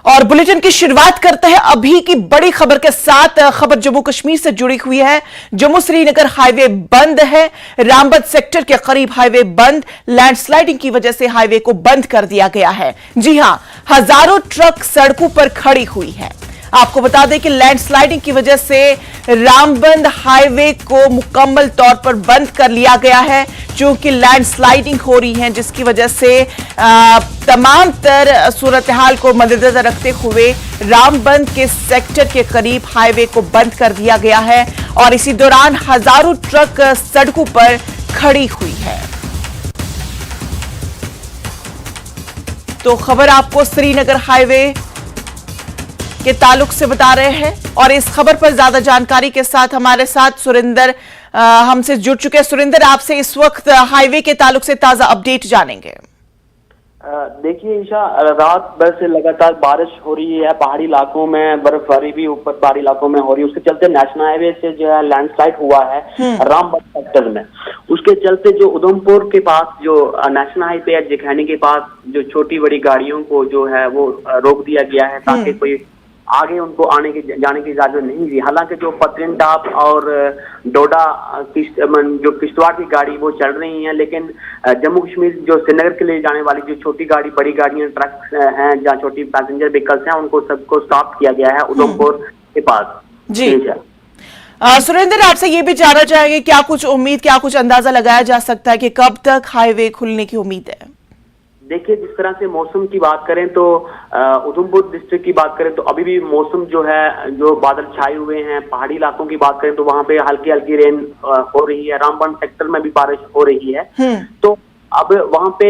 और बुलेटिन की शुरुआत करते हैं अभी की बड़ी खबर के साथ। खबर जम्मू कश्मीर से जुड़ी हुई है। जम्मू श्रीनगर हाईवे बंद है। रामबन सेक्टर के करीब हाईवे बंद। लैंडस्लाइडिंग की वजह से हाईवे को बंद कर दिया गया है। जी हां, हजारों ट्रक सड़कों पर खड़ी हुई है। आपको बता दें कि लैंडस्लाइडिंग की वजह से रामबन हाईवे को मुकम्मल तौर पर बंद कर लिया गया है, क्योंकि लैंडस्लाइडिंग हो रही है, जिसकी वजह से तमाम तर सूरत हाल को मद्देनजर रखते हुए रामबन के सेक्टर के करीब हाईवे को बंद कर दिया गया है और इसी दौरान हजारों ट्रक सड़कों पर खड़ी हुई है। तो खबर आपको श्रीनगर हाईवे के ताल्लुक से बता रहे हैं और इस खबर पर ज्यादा जानकारी के साथ हमारे साथ सुरेंद्र हमसे जुड़ चुके हैं। सुरेंद्र, आपसे इस वक्त हाईवे के ताल्लुक से ताजा अपडेट जानेंगे। देखिए ईशा, रात भर से लगातार बारिश हो रही है। पहाड़ी इलाकों में बर्फबारी भी ऊपर पहाड़ी इलाकों में हो रही है। उसके चलते नेशनल हाईवे से जो है लैंडस्लाइड हुआ है रामबन सेक्टर में। उसके चलते जो उधमपुर के पास जो नेशनल हाईवे है जिखैनी के पास जो छोटी बड़ी गाड़ियों को जो है वो रोक दिया गया है, ताकि कोई आगे उनको जाने की इजाजत नहीं दी। हालांकि जो पतरिनटाप और डोडा जो किश्तवाड़ की गाड़ी वो चल रही है, लेकिन जम्मू कश्मीर जो श्रीनगर के लिए जाने वाली जो छोटी गाड़ी, बड़ी गाड़ियां, ट्रक हैं, जहाँ छोटी पैसेंजर व्हीकल्स हैं, उनको सबको स्टॉप किया गया है उधमपुर के पास। जी सुरेंद्र, आपसे ये भी जानना चाहेंगे, क्या कुछ उम्मीद, क्या कुछ अंदाजा लगाया जा सकता है कि कब तक हाईवे खुलने की उम्मीद है? देखिए, जिस तरह से मौसम की बात करें तो उधमपुर डिस्ट्रिक्ट की बात करें तो अभी भी मौसम जो है, जो बादल छाए हुए हैं। पहाड़ी इलाकों की बात करें तो वहां पे हल्की हल्की रेन हो रही है। रामबन सेक्टर में भी बारिश हो रही है। तो अब वहां पे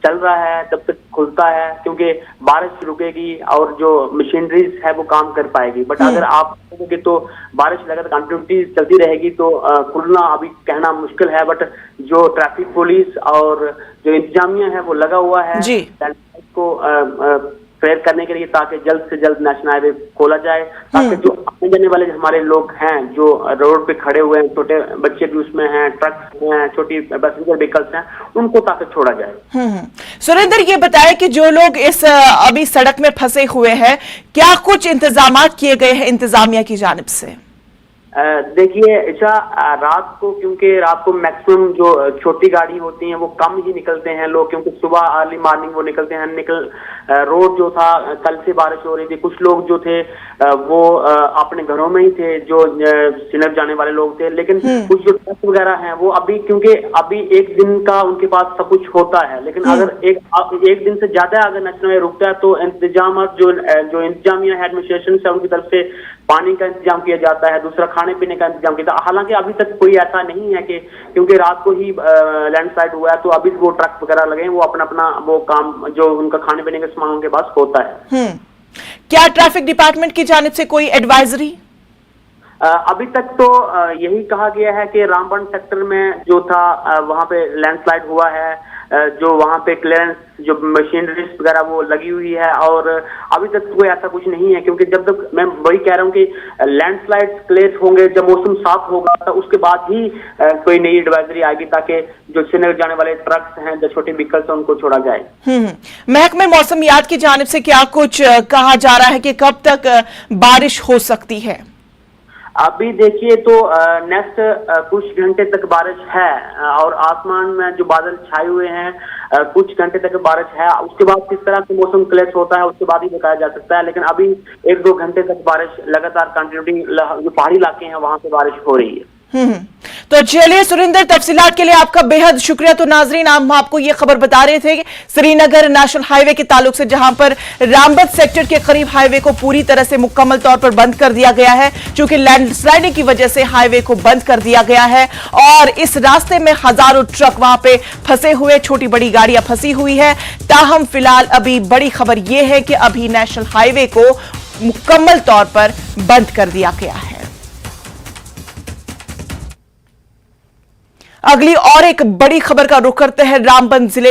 चल रहा है, तब तक खुलता है, क्योंकि बारिश रुकेगी और जो मशीनरीज है वो काम कर पाएगी। बट अगर आप देखोगे तो बारिश लगातार कंटिन्यूटी चलती रहेगी तो खुलना अभी कहना मुश्किल है। बट जो ट्रैफिक पुलिस और जो इंतजामिया है वो लगा हुआ है को प्रेयर करने के लिए, ताकि जल्द से जल्द नेशनल हाईवे खोला जाए, ताकि जो आने जाने वाले हमारे लोग हैं जो रोड पे खड़े हुए हैं, छोटे बच्चे भी उसमें हैं, ट्रक हैं, छोटी पैसेंजर व्हीकल्स हैं, उनको ताकि छोड़ा जाए। सुरेंद्र, ये बताएं कि जो लोग इस अभी सड़क में फंसे हुए हैं, क्या कुछ इंतजाम किए गए हैं इंतजामिया की जानिब से? देखिए ईशा, रात को, क्योंकि रात को मैक्सिमम जो छोटी गाड़ी होती हैं वो कम ही निकलते हैं लोग, क्योंकि सुबह अर्ली मॉर्निंग वो निकलते हैं। रोड जो था, कल से बारिश हो रही थी, कुछ लोग जो थे वो अपने घरों में ही थे, जो श्रीनगर जाने वाले लोग थे। लेकिन कुछ जो ट्रक वगैरह हैं वो अभी, क्योंकि अभी एक दिन का उनके पास सब कुछ होता है, लेकिन अगर एक दिन से ज्यादा अगर नेशनल रुकता है तो इंतजाम जो इंतजामिया एडमिनिस्ट्रेशन से उनकी तरफ से पानी का इंतजाम किया जाता है, दूसरा खाने पीने का इंतजाम किया। हालांकि अभी तक कोई ऐसा नहीं है कि, क्योंकि रात को ही लैंडस्लाइड हुआ है, तो अभी वो ट्रक वगैरह लगे हैं, वो अपना अपना वो काम जो उनका खाने पीने का सामान उनके पास होता है। क्या ट्रैफिक डिपार्टमेंट की जानिब से कोई एडवाइजरी? अभी तक तो यही कहा गया है कि रामबन सेक्टर में जो था वहां पे लैंडस्लाइड हुआ है, जो वहां पे क्लियरेंस जो मशीनरी वगैरह वो लगी हुई है, और अभी तक कोई ऐसा कुछ नहीं है। क्योंकि जब तक, मैं वही कह रहा हूँ कि लैंडस्लाइड क्लियर होंगे, जब मौसम साफ होगा तो उसके बाद ही कोई नई एडवाइजरी आएगी, ताकि जो श्रीनगर जाने वाले ट्रक्स हैं, जो छोटे व्हीकल्स हैं, उनको छोड़ा जाए। महकमे मौसमियात की जानिब से क्या कुछ कहा जा रहा है कि कब तक बारिश हो सकती है? अभी देखिए तो नेक्स्ट कुछ घंटे तक बारिश है, और आसमान में जो बादल छाए हुए हैं कुछ घंटे तक बारिश है। उसके बाद किस तरह से मौसम क्लियर होता है उसके बाद ही बताया जा सकता है। लेकिन अभी 1-2 घंटे तक बारिश लगातार कंटिन्यूटी, जो पहाड़ी इलाके हैं वहां पे बारिश हो रही है। तो चलिए सुरेंद्र, तफसीलात के लिए आपका बेहद शुक्रिया। तो नाजरीन, हम आपको ये खबर बता रहे थे कि श्रीनगर नेशनल हाईवे के ताल्लुक से, जहां पर रामबन सेक्टर के करीब हाईवे को पूरी तरह से मुकम्मल तौर पर बंद कर दिया गया है, क्योंकि लैंडस्लाइडिंग की वजह से हाईवे को बंद कर दिया गया है और इस रास्ते में हजारों ट्रक वहां पे फंसे हुए, छोटी बड़ी गाड़ियां फंसी हुई है। ताहम फिलहाल अभी बड़ी खबर यह है कि अभी नेशनल हाईवे को मुकम्मल तौर पर बंद कर दिया गया है। अगली और एक बड़ी खबर का रुख करते हैं। रामबन जिले